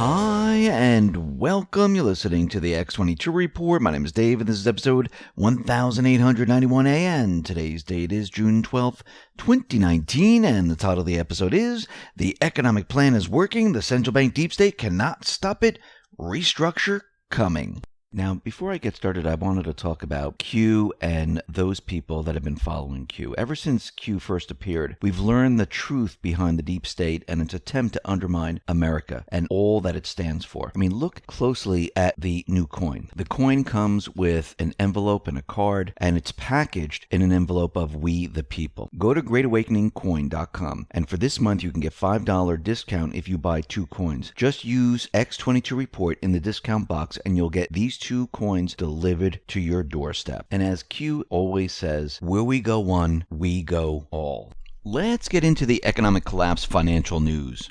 Hi, and welcome. You're listening to the X22 Report. My name is Dave, and this is episode 1891 and today's date is June 12th, 2019, and the title of the episode is The Economic Plan is Working, the Central Bank Deep State Cannot Stop It, Restructure Coming. Now, before I get started, I wanted to talk about Q and those people that have been following Q. Ever since Q first appeared, we've learned the truth behind the deep state and its attempt to undermine America and all that it stands for. I mean, look closely at the new coin. The coin comes with an envelope and a card, and it's packaged in an envelope of We the People. Go to greatawakeningcoin.com, and for this month, you can get $5 discount if you buy 2 coins. Just use X22 Report in the discount box, and you'll get these 2 coins delivered to your doorstep. And as Q always says, where we go one, we go all. Let's get into the economic collapse financial news.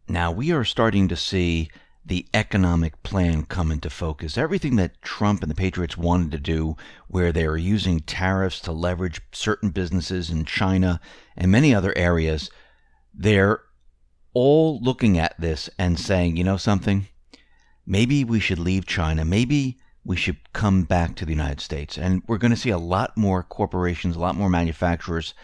Now, we are starting to see the economic plan come into focus. Everything that Trump and the patriots wanted to do, where they are using tariffs to leverage certain businesses in China and many other areas, they're all looking at this and saying, you know something? Maybe we should leave China. Maybe we should come back to the United States. And we're going to see a lot more corporations, a lot more manufacturers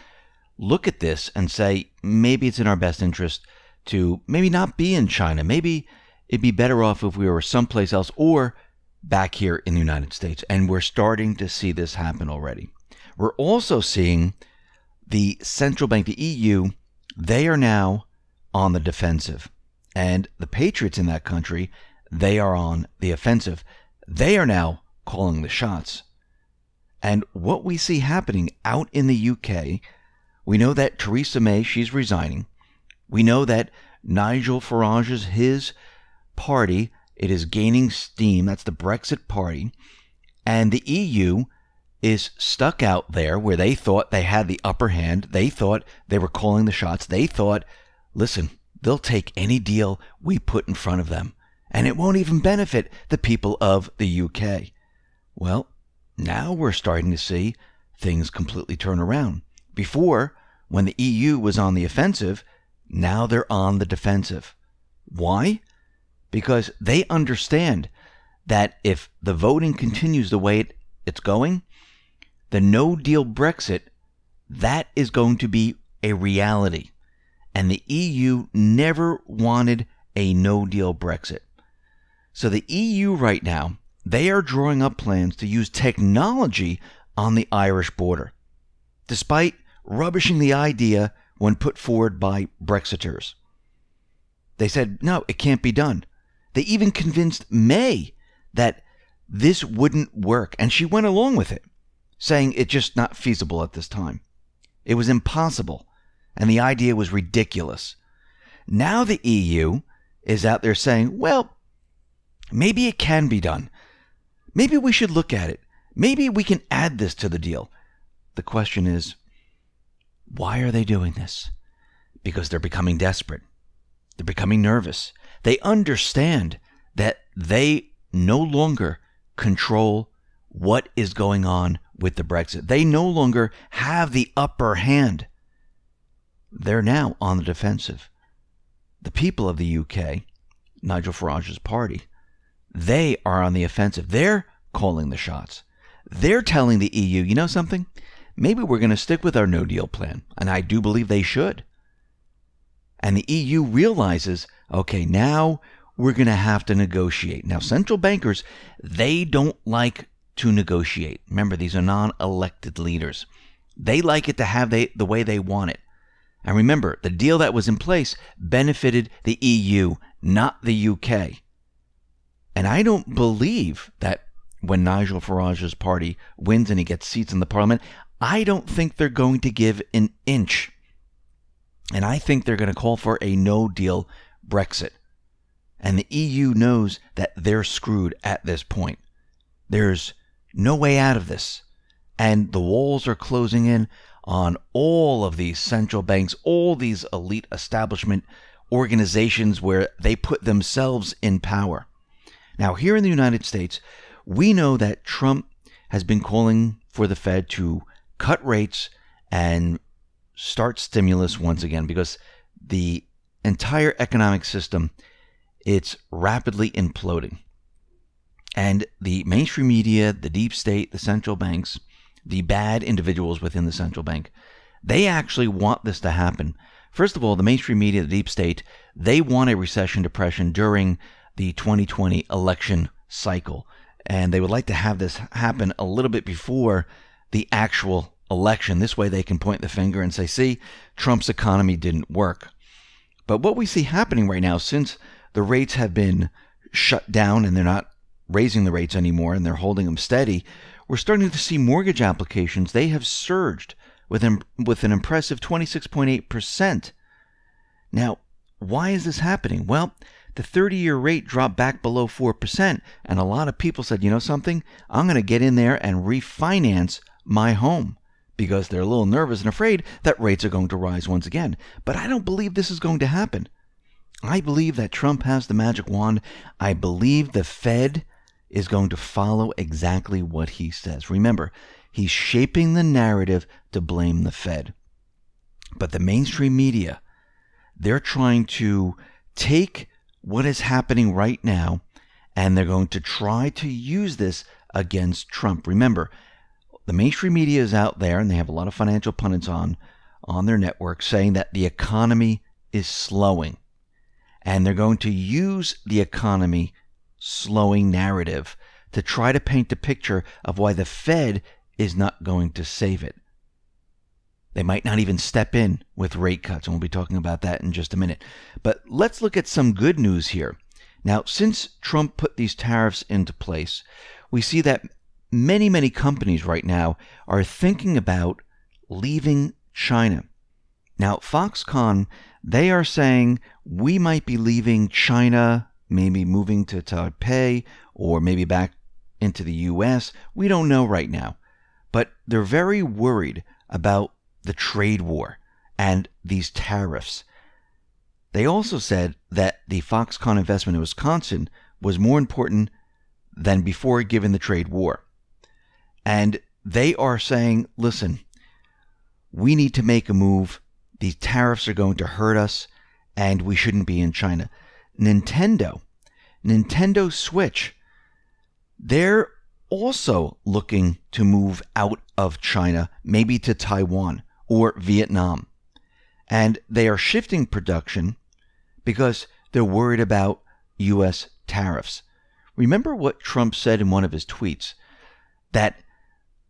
look at this and say, maybe it's in our best interest to maybe not be in China. Maybe it'd be better off if we were someplace else or back here in the United States. And we're starting to see this happen already. We're also seeing the central bank, the EU, they are now on the defensive. And the patriots in that country, they are on the offensive. They are now calling the shots. And what we see happening out in the UK, we know that Theresa May, she's resigning. We know that Nigel Farage's, his party, it is gaining steam. That's the BREXIT party. And the EU is stuck out there where they thought they had the upper hand. They thought they were calling the shots. They thought, listen, they'll take any deal we put in front of them. And it won't even benefit the people of the UK. Well, now we're starting to see things completely turn around. Before, when the EU was on the offensive, now they're on the defensive. Why? Because they understand that if the voting continues the way it's going, the no-deal Brexit, that is going to be a reality. And the EU never wanted a no-deal Brexit. So the EU right now, they are drawing up plans to use technology on the Irish border, despite rubbishing the idea when put forward by Brexiteers. They said, no, it can't be done. They even convinced May that this wouldn't work, and she went along with it, saying it's just not feasible at this time. It was impossible, and the idea was ridiculous. Now the EU is out there saying, well, maybe it can be done. Maybe we should look at it. Maybe we can add this to the deal. The question is, why are they doing this? Because they're becoming desperate. They're becoming nervous. They understand that they no longer control what is going on with the Brexit. They no longer have the upper hand. They're now on the defensive. The people of the UK, Nigel Farage's party, they are on the offensive. They're calling the shots. They're telling the EU, you know something? Maybe we're going to stick with our no-deal plan. And I do believe they should. And the EU realizes, okay, now we're going to have to negotiate. Now, central bankers, they don't like to negotiate. Remember, these are non-elected leaders. They like it to have the way they want it. And remember, the deal that was in place benefited the EU, not the UK. And I don't believe that when Nigel Farage's party wins and he gets seats in the parliament, I don't think they're going to give an inch. And I think they're going to call for a no-deal Brexit. And the EU knows that they're screwed at this point. There's no way out of this. And the walls are closing in on all of these central banks, all these elite establishment organizations where they put themselves in power. Now, here in the United States, we know that Trump has been calling for the Fed to cut rates and start stimulus once again because the entire economic system it's rapidly imploding. And the mainstream media, the deep state, the central banks, the bad individuals within the central bank, they actually want this to happen. First of all, the mainstream media, the deep state, they want a recession, depression during the 2020 election cycle. And they would like to have this happen a little bit before the actual election. This way they can point the finger and say, see, Trump's economy didn't work. But what we see happening right now, since the rates have been shut down and they're not raising the rates anymore and they're holding them steady, we're starting to see mortgage applications. They have surged with an impressive 26.8%. Now, why is this happening? Well, the 30-year rate dropped back below 4%, and a lot of people said, you know something, I'm going to get in there and refinance my home, because they're a little nervous and afraid that rates are going to rise once again. But I don't believe this is going to happen. I believe that Trump has the magic wand. I believe the Fed is going to follow exactly what he says. Remember, he's shaping the narrative to blame the Fed. But the mainstream media, they're trying to take what is happening right now, and they're going to try to use this against Trump. Remember, the mainstream media is out there, and they have a lot of financial pundits on their network saying that the economy is slowing. And they're going to use the economy slowing narrative to try to paint the picture of why the Fed is not going to save it. They might not even step in with rate cuts, and we'll be talking about that in just a minute. But let's look at some good news here. Now, since Trump put these tariffs into place, we see that many companies right now are thinking about leaving China. Now, Foxconn, they are saying we might be leaving China, maybe moving to Taipei, or maybe back into the U.S. We don't know right now. But they're very worried about the trade war and these tariffs. They also said that the Foxconn investment in Wisconsin was more important than before, given the trade war. And they are saying, listen, we need to make a move. These tariffs are going to hurt us, and we shouldn't be in China. Nintendo Switch, they're also looking to move out of China, maybe to Taiwan or Vietnam. And they are shifting production because they're worried about U.S. tariffs. Remember what Trump said in one of his tweets, that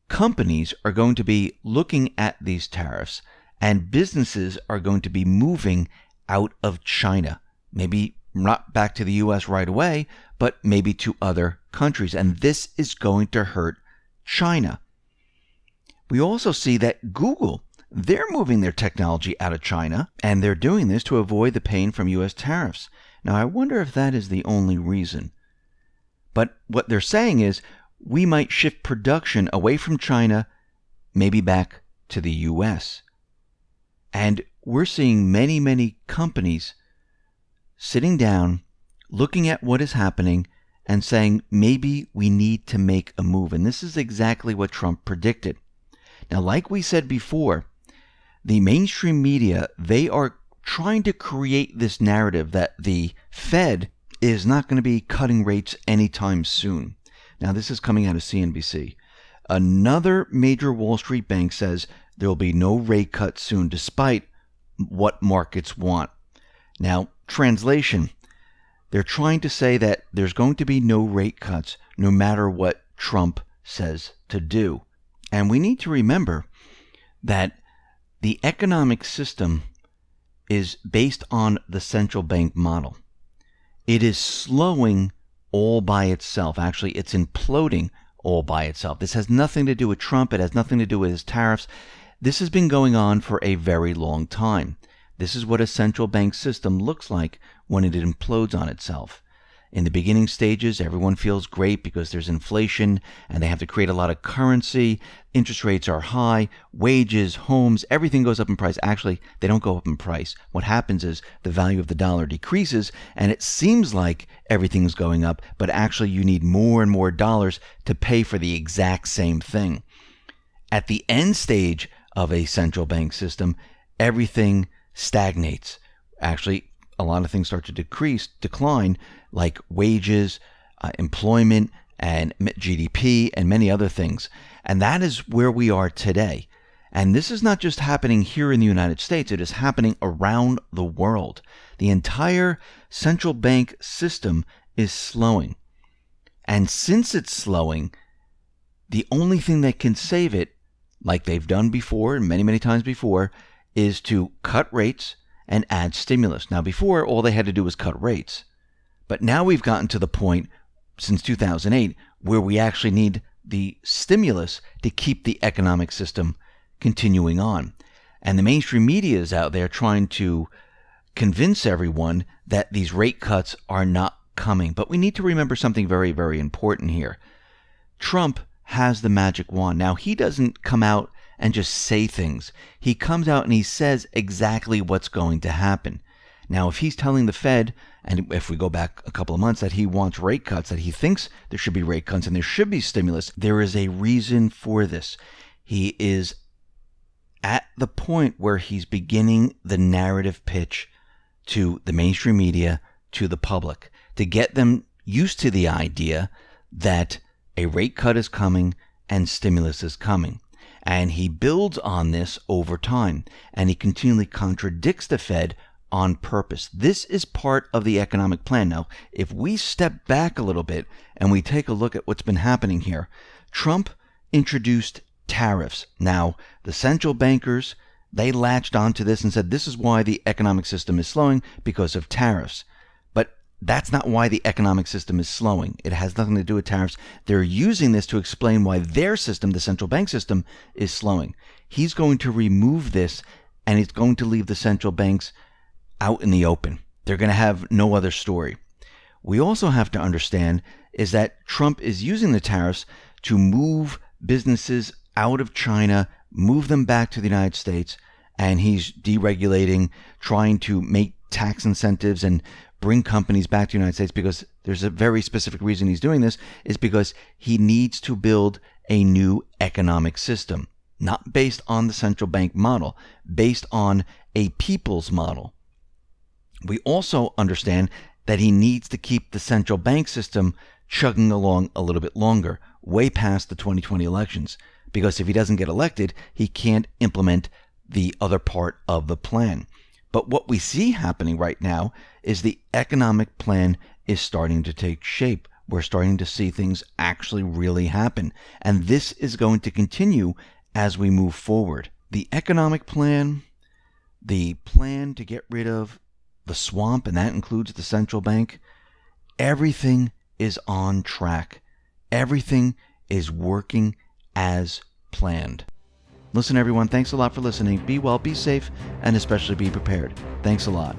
companies are going to be looking at these tariffs and businesses are going to be moving out of China. Maybe not back to the U.S. right away, but maybe to other countries. And this is going to hurt China. We also see that Google, they're moving their technology out of China, and they're doing this to avoid the pain from U.S. tariffs. Now, I wonder if that is the only reason. But what they're saying is we might shift production away from China, maybe back to the U.S. And we're seeing many companies sitting down, looking at what is happening, and saying, maybe we need to make a move. And this is exactly what Trump predicted. Now, like we said before, the mainstream media, they are trying to create this narrative that the Fed is not going to be cutting rates anytime soon. Now, this is coming out of CNBC. Another major Wall Street bank says there will be no rate cut soon, despite what markets want. Now, translation, they're trying to say that there's going to be no rate cuts no matter what Trump says to do. And we need to remember that the economic system is based on the central bank model. It is slowing all by itself. Actually, it's imploding all by itself. This has nothing to do with Trump. It has nothing to do with his tariffs. This has been going on for a very long time. This is what a central bank system looks like when it implodes on itself. In the beginning stages, everyone feels great because there's inflation and they have to create a lot of currency. Interest rates are high, wages, homes, everything goes up in price. Actually, they don't go up in price. What happens is the value of the dollar decreases and it seems like everything's going up, but actually you need more and more dollars to pay for the exact same thing. At the end stage of a central bank system, everything stagnates. Actually, a lot of things start to decline, like wages, employment, and GDP, and many other things. And that is where we are today. And this is not just happening here in the United States, it is happening around the world. The entire central bank system is slowing. And since it's slowing, the only thing that can save it, like they've done before, and many, many times before, is to cut rates and add stimulus. Now, before, all they had to do was cut rates. But now we've gotten to the point, since 2008, where we actually need the stimulus to keep the economic system continuing on. And the mainstream media is out there trying to convince everyone that these rate cuts are not coming. But we need to remember something very, very important here. Trump has the magic wand. Now, he doesn't come out and just say things. He comes out and he says exactly what's going to happen. Now, if he's telling the Fed, and if we go back a couple of months, that he wants rate cuts, that he thinks there should be rate cuts and there should be stimulus, there is a reason for this. He is at the point where he's beginning the narrative pitch to the mainstream media, to the public, to get them used to the idea that a rate cut is coming and stimulus is coming. And he builds on this over time, and he continually contradicts the Fed on purpose. This is part of the economic plan. Now, if we step back a little bit and we take a look at what's been happening here, Trump introduced tariffs. Now, the central bankers, they latched onto this and said this is why the economic system is slowing, because of tariffs. But that's not why the economic system is slowing. It has nothing to do with tariffs. They're using this to explain why their system, the central bank system, is slowing. He's going to remove this, and it's going to leave the central banks out in the open. They're going to have no other story. We also have to understand is that Trump is using the tariffs to move businesses out of China, move them back to the United States, and he's deregulating, trying to make tax incentives and bring companies back to the United States, because there's a very specific reason he's doing this, is because he needs to build a new economic system, not based on the central bank model, based on a people's model. We also understand that he needs to keep the central bank system chugging along a little bit longer, way past the 2020 elections. Because if he doesn't get elected, he can't implement the other part of the plan. But what we see happening right now is the economic plan is starting to take shape. We're starting to see things actually really happen. And this is going to continue as we move forward. The economic plan, the plan to get rid of the swamp, and that includes the central bank, everything is on track. Everything is working as planned. Listen, everyone, thanks a lot for listening. Be well, be safe, and especially be prepared. Thanks a lot.